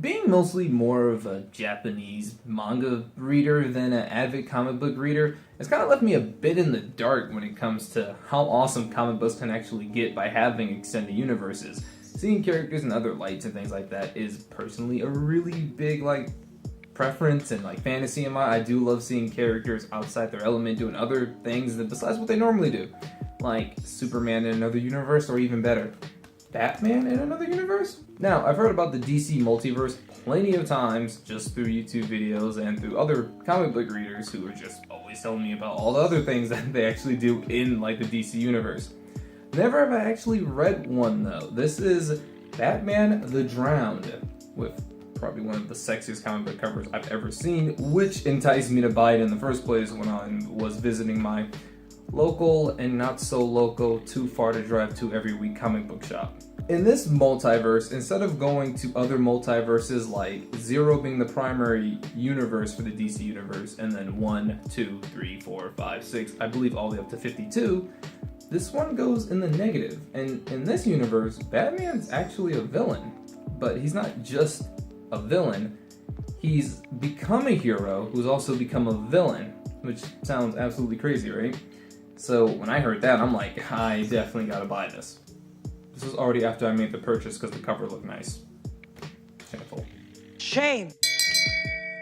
Being mostly more of a Japanese manga reader than an avid comic book reader, it's kind of left me a bit in the dark when it comes to how awesome comic books can actually get by having extended universes. Seeing characters in other lights and things like that is personally a really big preference and fantasy in my. I do love seeing characters outside their element doing other things besides what they normally do, like Superman in another universe, or even better, Batman in another universe? Now, I've heard about the DC multiverse plenty of times just through YouTube videos and through other comic book readers who are just always telling me about all the other things that they actually do in the DC universe. Never have I actually read one though. This is Batman the Drowned, with probably one of the sexiest comic book covers I've ever seen, which enticed me to buy it in the first place when I was visiting my local and not so local, too far to drive to every week comic book shop. In this multiverse, instead of going to other multiverses like Zero being the primary universe for the DC universe, and then 1, 2, 3, 4, 5, 6, I believe all the way up to 52, this one goes in the negative. And in this universe, Batman's actually a villain. But he's not just a villain, he's become a hero who's also become a villain, which sounds absolutely crazy, right? So when I heard that, I'm like, I definitely gotta buy this. This was already after I made the purchase because the cover looked nice. Shameful. Shame!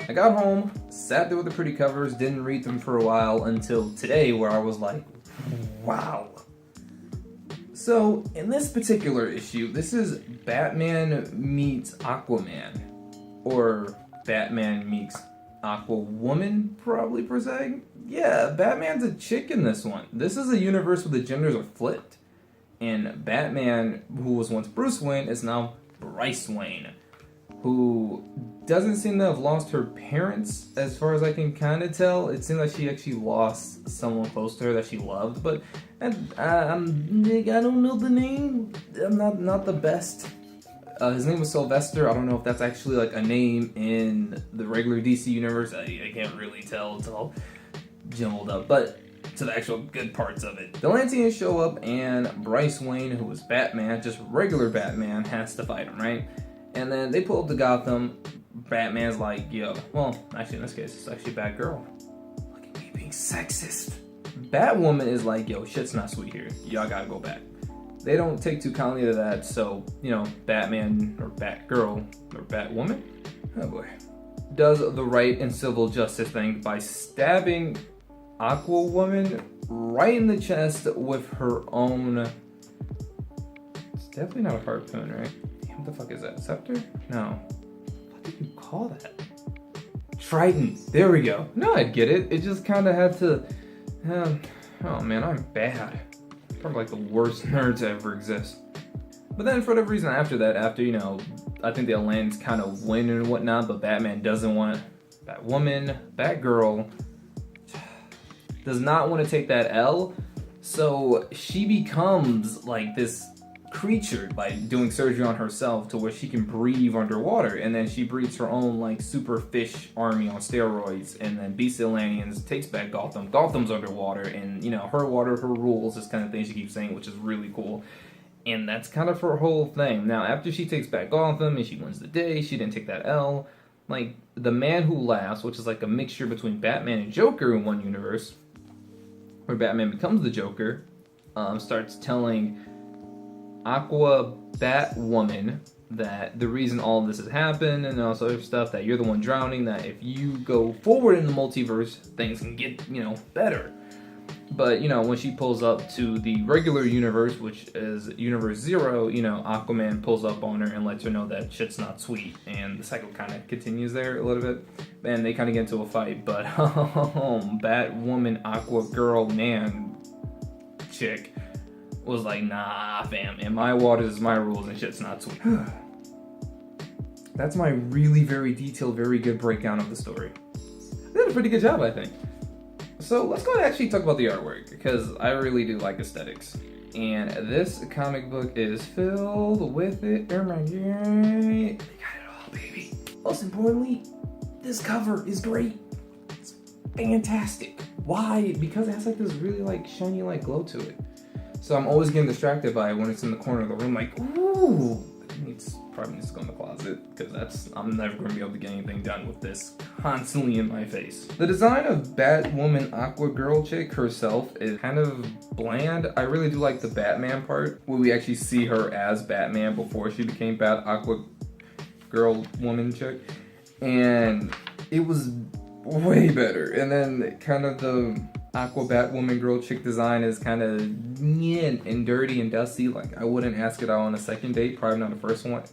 I got home, sat there with the pretty covers, didn't read them for a while until today, where I was like, wow. So in this particular issue, this is Batman meets Aquaman, or Batman meets Aquawoman, probably per se. Yeah, Batman's a chick in this one. This is a universe where the genders are flipped. And Batman, who was once Bruce Wayne, is now Bryce Wayne, who doesn't seem to have lost her parents, as far as I can kind of tell. It seems like she actually lost someone close to her that she loved, but I don't know the name. I'm not the best. His name was Sylvester. I don't know if that's actually a name in the regular DC universe. I can't really tell. It's all jumbled up, but to the actual good parts of it. The Atlanteans show up, and Bryce Wayne, who is Batman, just regular Batman, has to fight him, right? And then they pull up to Gotham. Batman's like, yo, well, actually in this case, it's actually Batgirl. Look at me being sexist. Batwoman is like, yo, shit's not sweet here. Y'all gotta go back. They don't take too kindly to that, so, Batman, or Batgirl, or Batwoman, oh boy, does the right and civil justice thing by stabbing Aquawoman right in the chest with her own. It's definitely not a harpoon, right? Damn, what the fuck is that? Scepter? No. What do you call that? Trident. There we go. No, I'd get it. It just kind of had to. Oh man, I'm bad. Probably the worst nerd to ever exist. But then for whatever reason after that, I think the Atlanteans kind of win and whatnot, but Batman doesn't want Batwoman, Batgirl does not want to take that L, so she becomes this creature by doing surgery on herself to where she can breathe underwater, and then she breeds her own super fish army on steroids, and then beats the Atlanteans, takes back Gotham. Gotham's underwater, and her water, her rules, this kind of thing she keeps saying, which is really cool. And that's kind of her whole thing. Now, after she takes back Gotham and she wins the day, she didn't take that L. The Man Who Laughs, which is a mixture between Batman and Joker in one universe, where Batman becomes the Joker, starts telling Batwoman that the reason all of this has happened and all this other stuff, that you're the one drowning, that if you go forward in the multiverse, things can get, better. But, when she pulls up to the regular universe, which is Universe Zero, Aquaman pulls up on her and lets her know that shit's not sweet. And the cycle kind of continues there a little bit. And they kind of get into a fight. But, Batwoman, Aqua Girl, man, chick was like, nah, fam. In my waters is my rules and shit's not sweet. That's my really very detailed, very good breakdown of the story. They did a pretty good job, I think. So let's go ahead and actually talk about the artwork, because I really do like aesthetics. And this comic book is filled with it. Oh my god. They got it all, baby. Most importantly, this cover is great. It's fantastic. Why? Because it has this really shiny glow to it. So I'm always getting distracted by it when it's in the corner of the room, ooh, it needs probably needs to go in the closet because I'm never going to be able to get anything done with this constantly in my face. The design of Batwoman Aqua Girl chick herself is kind of bland. I really do like the Batman part where we actually see her as Batman before she became Aqua Girl woman chick, and it was way better. And then kind of the Aqua Batwoman girl chick design is kind of and dirty and dusty. Like, I wouldn't ask it out on a second date, probably not the first one.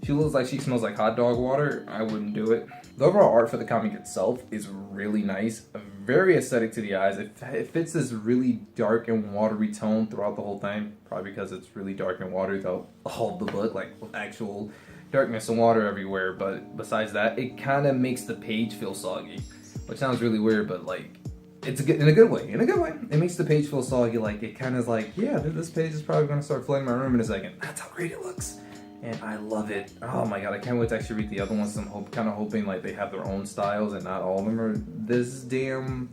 She looks like she smells like hot dog water. I wouldn't do it. The overall art for the comic itself is really nice, very aesthetic to the eyes. It fits this really dark and watery tone throughout the whole thing, probably because it's really dark and watery throughout all of the book, like with actual darkness and water everywhere. But besides that, it kind of makes the page feel soggy, which sounds really weird, but like, it's in a good way. In a good way. It makes the page feel soggy. Like, it kind of is like, yeah, this page is probably going to start flooding my room in a second. That's how great it looks. And I love it. Oh my god, I can't wait to actually read the other ones. I'm kind of hoping like they have their own styles and not all of them are this damn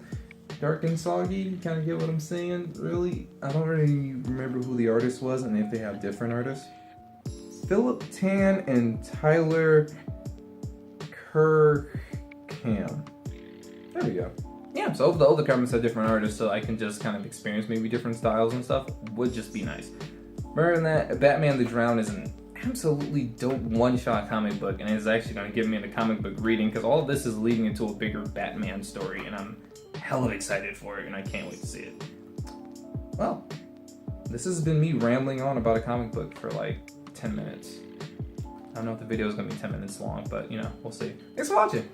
dark and soggy. You kind of get what I'm saying? Really? I don't really remember who the artist was and if they have different artists. Philip Tan and Tyler Kirkham. There we go. Yeah, so if the other comments have different artists so I can just kind of experience maybe different styles and stuff, would just be nice. Other than that, Batman the Drown is an absolutely dope one-shot comic book, and it's actually going to get me into comic book reading because all of this is leading into a bigger Batman story, and I'm hella excited for it, and I can't wait to see it. Well, this has been me rambling on about a comic book for like 10 minutes. I don't know if the video is going to be 10 minutes long, but you know, we'll see. Thanks for watching!